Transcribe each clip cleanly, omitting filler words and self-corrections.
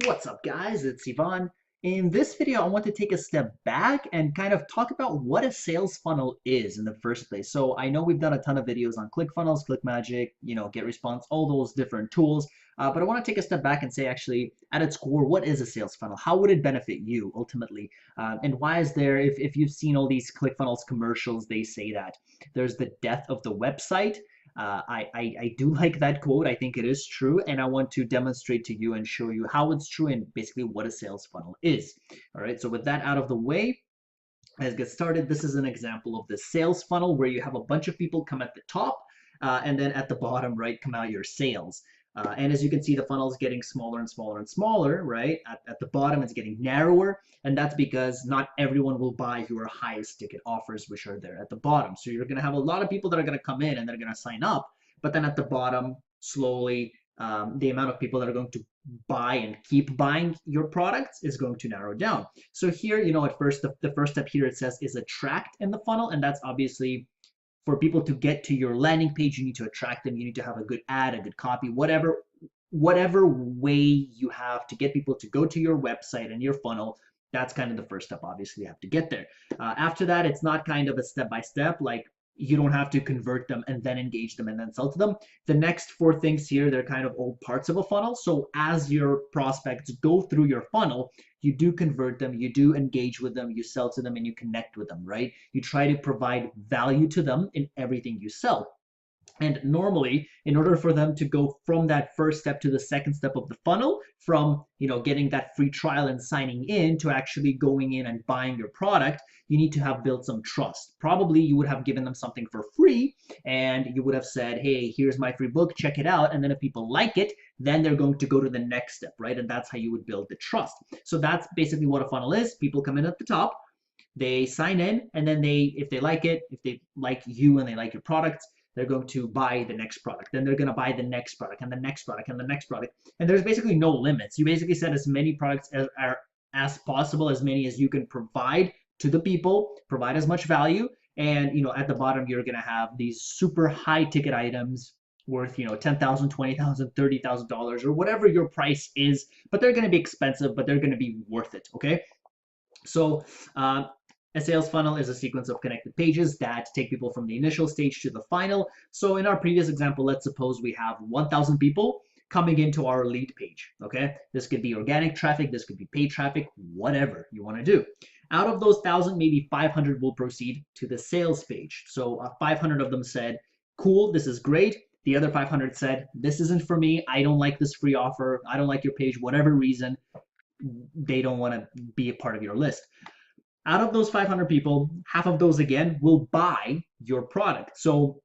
What's up, guys? It's Ivan. In this video, I want to take a step back and kind of talk about what a sales funnel is in the first place. So I know we've done a ton of videos on ClickFunnels, ClickMagic, GetResponse, all those different tools. But I want to take a step back and say, actually, at its core, what is a sales funnel? How would it benefit you ultimately? And why is there, if you've seen all these ClickFunnels commercials, they say that there's the death of the website. I do like that quote. I think it is true, and I want to demonstrate to you and show you how it's true and basically what a sales funnel is. All right, so with that out of the way, let's get started. This is an example of the sales funnel where you have a bunch of people come at the top, and then at the bottom right come out your sales. And as you can see, the funnel is getting smaller and smaller and smaller, right? At the bottom, it's getting narrower, and that's because not everyone will buy your highest ticket offers, which are there at the bottom. So you're going to have a lot of people that are going to come in and they're going to sign up, but then at the bottom, slowly, the amount of people that are going to buy and keep buying your products is going to narrow down. So here, at first, the first step here it says is attract in the funnel, and that's obviously for people to get to your landing page. You need to attract them. You need to have a good ad, a good copy, whatever way you have to get people to go to your website and your funnel. That's kind of the first step. Obviously, you have to get there. After that, it's not kind of a step by step, like you don't have to convert them and then engage them and then sell to them. The next four things here, they're kind of all parts of a funnel. So as your prospects go through your funnel, you do convert them, you do engage with them, you sell to them, and you connect with them, right? You try to provide value to them in everything you sell. And normally, in order for them to go from that first step to the second step of the funnel, from getting that free trial and signing in to actually going in and buying your product, you need to have built some trust. Probably you would have given them something for free, and you would have said, hey, here's my free book, check it out. And then if people like it, then they're going to go to the next step, right? And that's how you would build the trust. So that's basically what a funnel is. People come in at the top, they sign in, and then if they like it, if they like you and they like your products, they're going to buy the next product. Then they're going to buy the next product and the next product and the next product. And there's basically no limits. You basically set as many products as possible, as many as you can provide to the people, provide as much value. And at the bottom, you're going to have these super high ticket items worth $10,000, $20,000, $30,000, or whatever your price is. But they're going to be expensive, but they're going to be worth it. Okay. So a sales funnel is a sequence of connected pages that take people from the initial stage to the final. So in our previous example, let's suppose we have 1,000 people coming into our lead page, okay? This could be organic traffic, this could be paid traffic, whatever you want to do. Out of those 1,000, maybe 500 will proceed to the sales page. So 500 of them said, cool, this is great. The other 500 said, this isn't for me. I don't like this free offer. I don't like your page, whatever reason. They don't want to be a part of your list. Out of those 500 people, half of those again will buy your product. So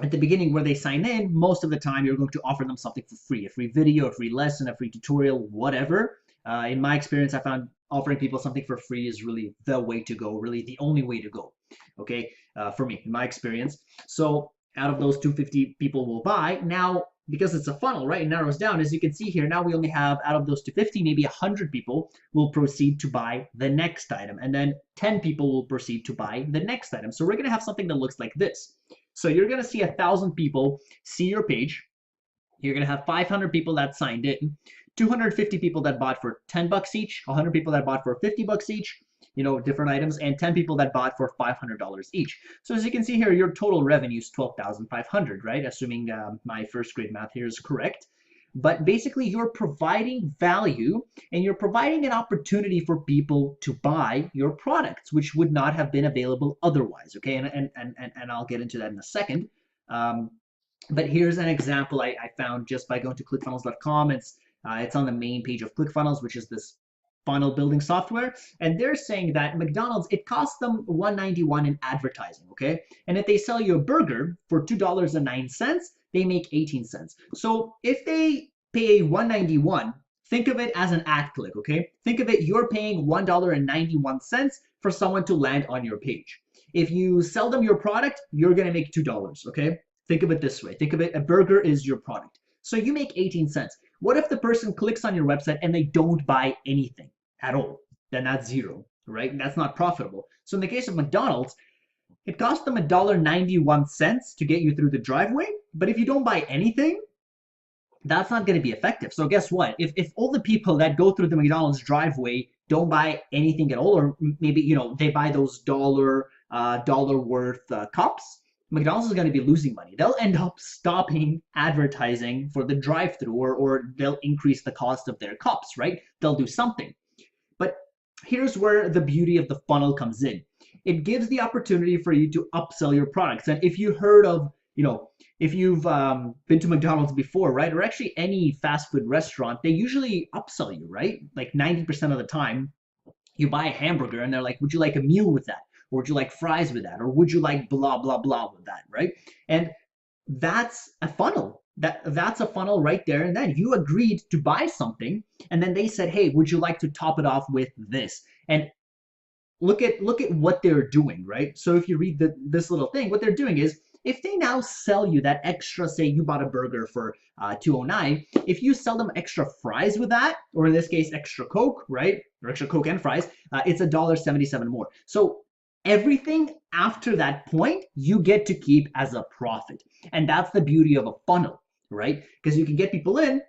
at the beginning where they sign in, most of the time you're going to offer them something for free, a free video, a free lesson, a free tutorial, whatever. In my experience, I found offering people something for free is really the way to go, really the only way to go, okay, for me, in my experience. So out of those 250 people will buy. Now, because it's a funnel, right, it narrows down. As you can see here, now we only have, out of those 250, maybe 100 people will proceed to buy the next item. And then 10 people will proceed to buy the next item. So we're going to have something that looks like this. So you're going to see 1,000 people see your page. You're going to have 500 people that signed in, 250 people that bought for 10 bucks each, 100 people that bought for 50 bucks each, different items, and 10 people that bought for $500 each. So as you can see here, your total revenue is $12,500, right? Assuming my first grade math here is correct. But basically, you're providing value and you're providing an opportunity for people to buy your products, which would not have been available otherwise, okay? And I'll get into that in a second. But here's an example I found just by going to clickfunnels.com. It's on the main page of ClickFunnels, which is this funnel building software, and they're saying that McDonald's, it costs them $1.91 in advertising, okay? And if they sell you a burger for $2.09, they make 18 cents. So if they pay $1.91, think of it as an ad click, okay? Think of it, you're paying $1.91 for someone to land on your page. If you sell them your product, you're gonna make $2, okay? Think of it this way. Think of it, a burger is your product. So you make 18 cents. What if the person clicks on your website and they don't buy anything at all? Then that's zero, right? That's not profitable. So in the case of McDonald's, it costs them $1.91 to get you through the driveway. But if you don't buy anything, that's not going to be effective. So guess what? If all the people that go through the McDonald's driveway don't buy anything at all, or maybe they buy those dollar worth cups, McDonald's is going to be losing money. They'll end up stopping advertising for the drive-through, or they'll increase the cost of their cups, right? They'll do something. But here's where the beauty of the funnel comes in. It gives the opportunity for you to upsell your products. And if you heard of, if you've been to McDonald's before, right, or actually any fast food restaurant, they usually upsell you, right? Like 90% of the time, you buy a hamburger and they're like, would you like a meal with that? Or would you like fries with that? Or would you like blah, blah, blah with that, right? And that's a funnel. That's a funnel right there. And then you agreed to buy something, and then they said, hey, would you like to top it off with this? And look at what they're doing, right? So if you read this little thing, what they're doing is, if they now sell you that extra, say you bought a burger for 209, if you sell them extra fries with that, or in this case extra Coke, right, or extra Coke and fries, it's $1.77 more. So everything after that point you get to keep as a profit, and that's the beauty of a funnel, right? Because you can get people in,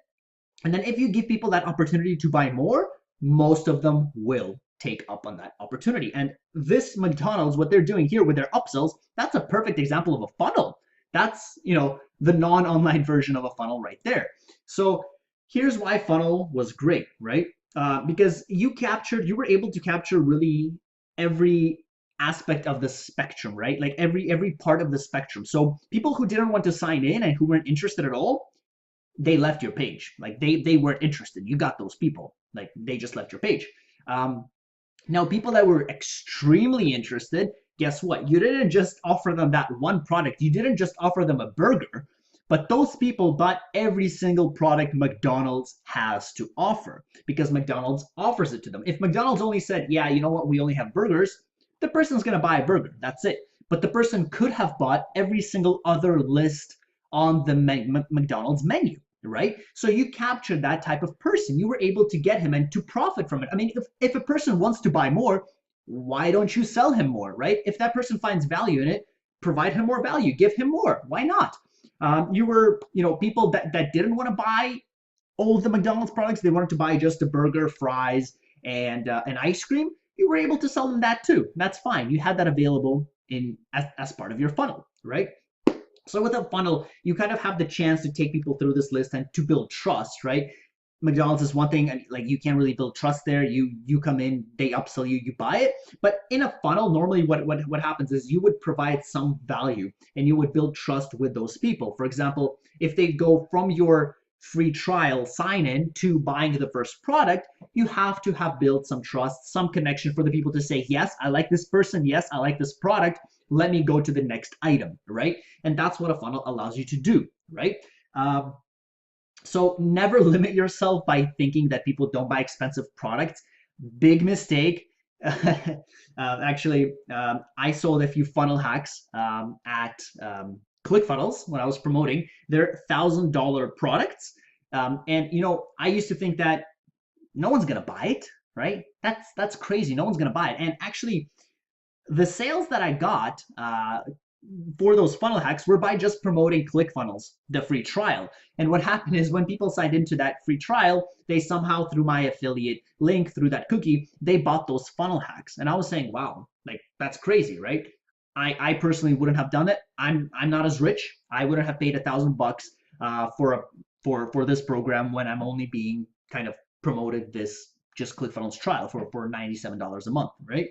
and then if you give people that opportunity to buy more, most of them will take up on that opportunity. And this McDonald's, what they're doing here with their upsells, that's a perfect example of a funnel. That's, the non-online version of a funnel right there. So here's why funnel was great, right? Because you were able to capture really every aspect of the spectrum, right? Like every part of the spectrum. So people who didn't want to sign in and who weren't interested at all, they left your page. Like they weren't interested. You got those people. Like they just left your page. Now, people that were extremely interested, guess what? You didn't just offer them that one product. You didn't just offer them a burger, but those people bought every single product McDonald's has to offer, because McDonald's offers it to them. If McDonald's only said, yeah, you know what, we only have burgers, the person's going to buy a burger. That's it. But the person could have bought every single other list on the McDonald's menu, right? So you captured that type of person. You were able to get him and to profit from it. I mean, if a person wants to buy more, why don't you sell him more, right? If that person finds value in it, provide him more value, give him more. Why not? You were, people that didn't want to buy all the McDonald's products, they wanted to buy just a burger, fries, and an ice cream. You were able to sell them that too. That's fine. You had that available as part of your funnel, right? So with a funnel, you kind of have the chance to take people through this list and to build trust, right? McDonald's is one thing, and like you can't really build trust there. You come in, they upsell you, you buy it. But in a funnel, normally what happens is you would provide some value and you would build trust with those people. For example, if they go from your free trial sign in to buying the first product, you have to have built some trust, some connection for the people to say, yes, I like this person. Yes, I like this product. Let me go to the next item, right? And that's what a funnel allows you to do, right? So never limit yourself by thinking that people don't buy expensive products. Big mistake. Actually, I sold a few funnel hacks at ClickFunnels when I was promoting. They're $1,000 products. And I used to think that no one's gonna buy it, right? That's crazy. No one's gonna buy it. And actually, the sales that I got for those funnel hacks were by just promoting ClickFunnels, the free trial. And what happened is when people signed into that free trial, they somehow, through my affiliate link, through that cookie, they bought those funnel hacks. And I was saying, wow, like that's crazy, right? I personally wouldn't have done it. I'm not as rich. I wouldn't have paid $1,000 for this program when I'm only being kind of promoted this just ClickFunnels trial for $97 a month, right?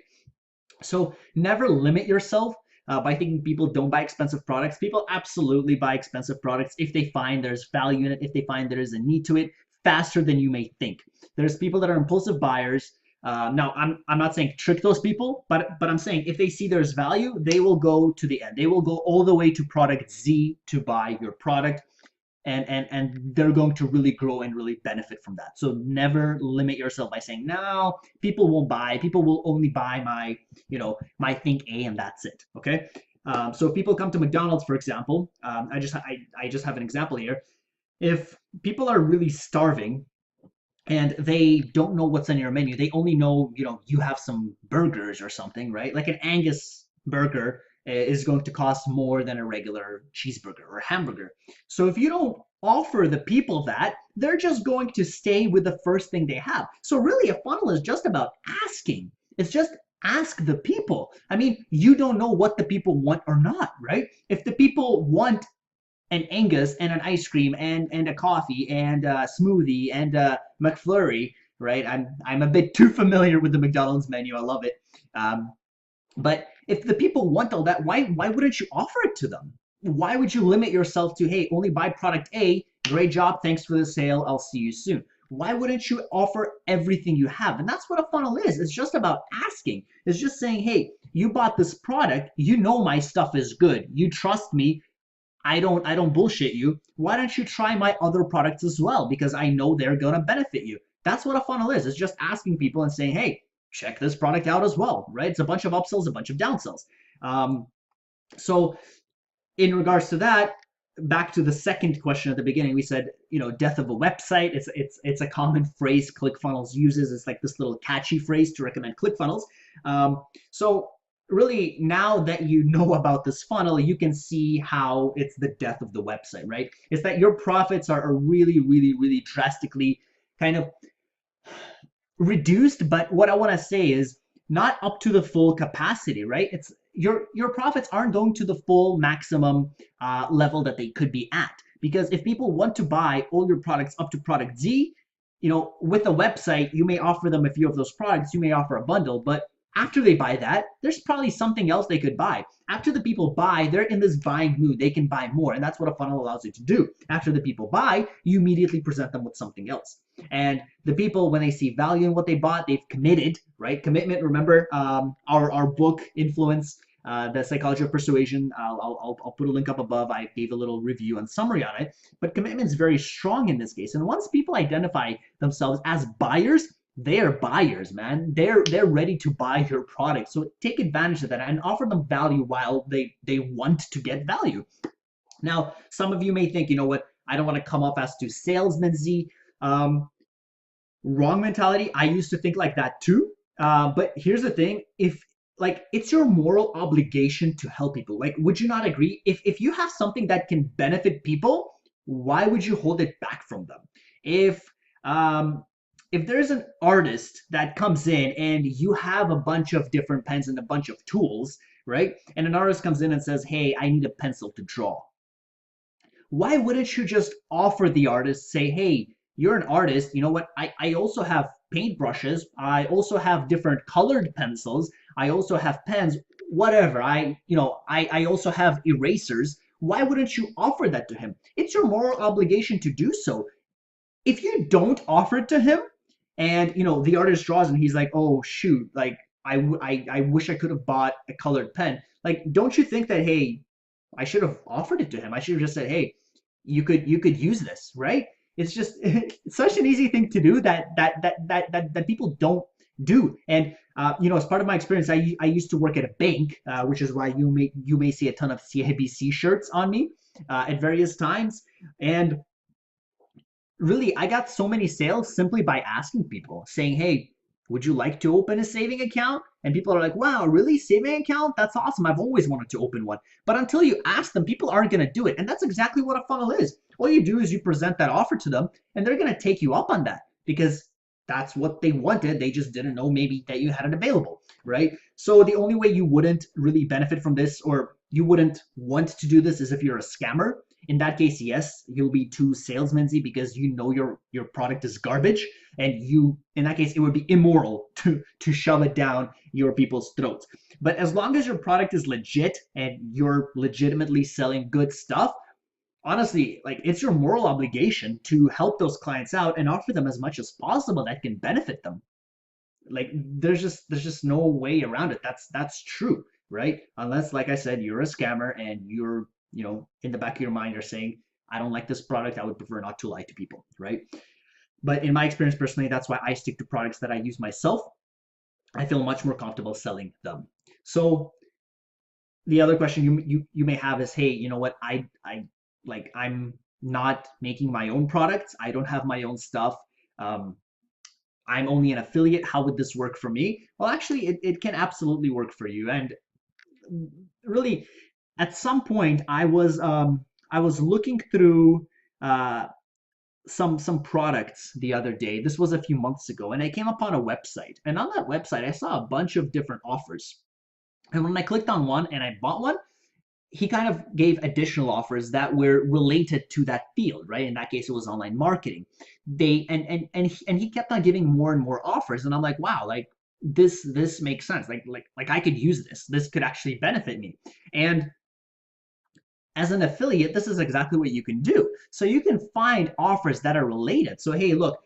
So never limit yourself by thinking people don't buy expensive products. People absolutely buy expensive products if they find there's value in it, if they find there is a need to it, faster than you may think. There's people that are impulsive buyers. Now, I'm not saying trick those people, but I'm saying if they see there's value, they will go to the end. They will go all the way to product Z to buy your product. And they're going to really grow and really benefit from that. So never limit yourself by saying, no, people won't buy. People will only buy my Think A and that's it. Okay. So if people come to McDonald's, for example, I just have an example here. If people are really starving and they don't know what's on your menu, they only know, you have some burgers or something, right? Like an Angus burger. is going to cost more than a regular cheeseburger or hamburger. So if you don't offer the people that, they're just going to stay with the first thing they have. So really, a funnel is just about asking. It's just ask the people. I mean, you don't know what the people want or not, right? If the people want an Angus and an ice cream and a coffee and a smoothie and a McFlurry, right? I'm a bit too familiar with the McDonald's menu. I love it. Um, but if the people want all that, why wouldn't you offer it to them? Why would you limit yourself to, hey, only buy product A, great job, thanks for the sale, I'll see you soon? Why wouldn't you offer everything you have? And that's what a funnel is. It's just about asking. It's just saying, hey, you bought this product, you know my stuff is good. You trust me. I don't bullshit you. Why don't you try my other products as well? Because I know they're gonna benefit you. That's what a funnel is. It's just asking people and saying, hey, check this product out as well, right? It's a bunch of upsells, a bunch of downsells. So in regards to that, back to the second question at the beginning, we said, death of a website. It's a common phrase ClickFunnels uses. It's like this little catchy phrase to recommend ClickFunnels. So really, now that you know about this funnel, you can see how it's the death of the website, right? It's that your profits are really, really, really drastically kind of reduced, but what I want to say is not up to the full capacity, right? It's your profits aren't going to the full maximum level that they could be at, because if people want to buy all your products up to product Z, with a website, you may offer them a few of those products, you may offer a bundle, but after they buy that, there's probably something else they could buy. After the people buy, they're in this buying mood. They can buy more, and that's what a funnel allows you to do. After the people buy, you immediately present them with something else. And the people, when they see value in what they bought, they've committed, right? Commitment, remember our book, Influence, the Psychology of Persuasion. I'll put a link up above. I gave a little review and summary on it. But commitment is very strong in this case. And once people identify themselves as buyers, they're buyers, man. They're ready to buy your product. So take advantage of that and offer them value while they want to get value. Now, some of you may think, you know what, I don't want to come off as too salesman-y. Wrong mentality. I used to think like that too. But here's the thing: if it's your moral obligation to help people. Like, would you not agree? If you have something that can benefit people, why would you hold it back from them? If there's an artist that comes in and you have a bunch of different pens and a bunch of tools, right? And an artist comes in and says, hey, I need a pencil to draw. Why wouldn't you just offer the artist, say, hey, you're an artist, you know what? I also have paintbrushes. I also have different colored pencils. I also have pens, whatever. I also have erasers. Why wouldn't you offer that to him? It's your moral obligation to do so. If you don't offer it to him, and the artist draws and he's like, oh shoot, like I wish I could have bought a colored pen. Like, don't you think that, hey, I should have offered it to him? I should have just said, hey, you could use this, right? It's just it's such an easy thing to do that people don't do. And as part of my experience, I used to work at a bank, which is why you may see a ton of CIBC shirts on me at various times. And really, I got so many sales simply by asking people, saying, hey, would you like to open a saving account? And people are like, wow, really? Saving account? That's awesome. I've always wanted to open one. But until you ask them, people aren't going to do it. And that's exactly what a funnel is. All you do is you present that offer to them, and they're going to take you up on that because that's what they wanted. They just didn't know maybe that you had it available, right? So the only way you wouldn't really benefit from this, or you wouldn't want to do this, is if you're a scammer. In that case, yes, you'll be too salesman-y because you know your product is garbage, and in that case, it would be immoral to shove it down your people's throats. But as long as your product is legit and you're legitimately selling good stuff, honestly, like, it's your moral obligation to help those clients out and offer them as much as possible that can benefit them. Like, there's just no way around it. That's true, right? Unless, like I said, you're a scammer and you're, in the back of your mind, you're saying, I don't like this product, I would prefer not to lie to people, right? But in my experience personally, that's why I stick to products that I use myself. I feel much more comfortable selling them. So the other question you may have is, hey, you know what, I'm not making my own products, I don't have my own stuff, I'm only an affiliate, how would this work for me? Well, actually, it can absolutely work for you. And really at some point I was looking through uh, some products the other day. This was a few months ago, and I came upon a website. And on that website, I saw a bunch of different offers. And when I clicked on one and I bought one, he kind of gave additional offers that were related to that field, right? In that case, it was online marketing. They and he kept on giving more and more offers, and I'm like, wow, like this makes sense. Like I could use this. This could actually benefit me. And as an affiliate, this is exactly what you can do. So you can find offers that are related. So hey, look,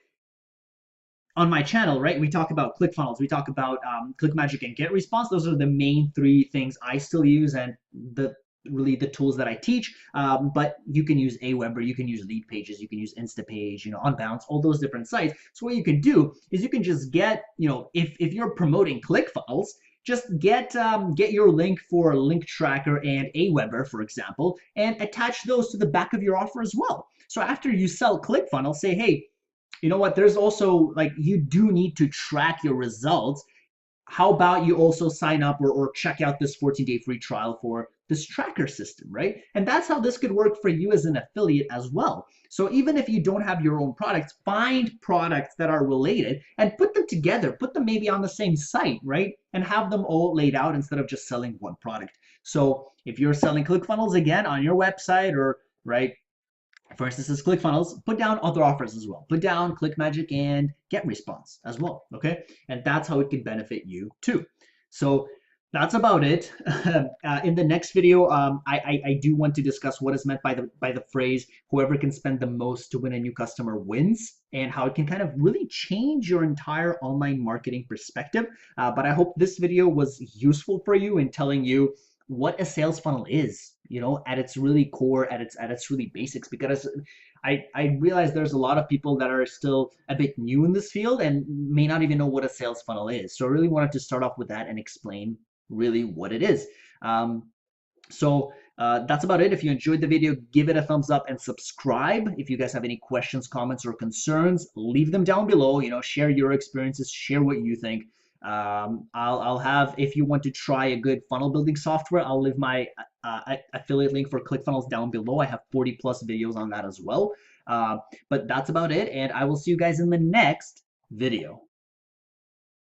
on my channel, right, we talk about ClickFunnels, we talk about ClickMagick and GetResponse. Those are the main three things I still use, and the really the tools that I teach. But you can use Aweber, you can use Lead Pages, you can use Instapage, Unbounce, all those different sites. So what you can do is you can just get, if you're promoting ClickFunnels, just get your link for Link Tracker and Aweber, for example, and attach those to the back of your offer as well. So after you sell ClickFunnels, say, hey, you know what, there's also, like, you do need to track your results. How about you also sign up or check out this 14-day free trial for this tracker system, right? And that's how this could work for you as an affiliate as well. So even if you don't have your own products, find products that are related and put them together, put them maybe on the same site, right? And have them all laid out instead of just selling one product. So if you're selling ClickFunnels again on your website, or right, for instance, is ClickFunnels, put down other offers as well. Put down ClickMagick and GetResponse as well, okay? And that's how it can benefit you too. So that's about it. In the next video, I do want to discuss what is meant by the phrase, whoever can spend the most to win a new customer wins, and how it can kind of really change your entire online marketing perspective. But I hope this video was useful for you in telling you what a sales funnel is, at its really core, at its really basics, because I realize there's a lot of people that are still a bit new in this field and may not even know what a sales funnel is. So I really wanted to start off with that and explain really what it is. So that's about it. If you enjoyed the video, give it a thumbs up and subscribe. If you guys have any questions, comments, or concerns, leave them down below. Share your experiences, share what you think. I'll have, if you want to try a good funnel building software, I'll leave my affiliate link for ClickFunnels down below. I have 40 plus videos on that as well. But that's about it, and I will see you guys in the next video.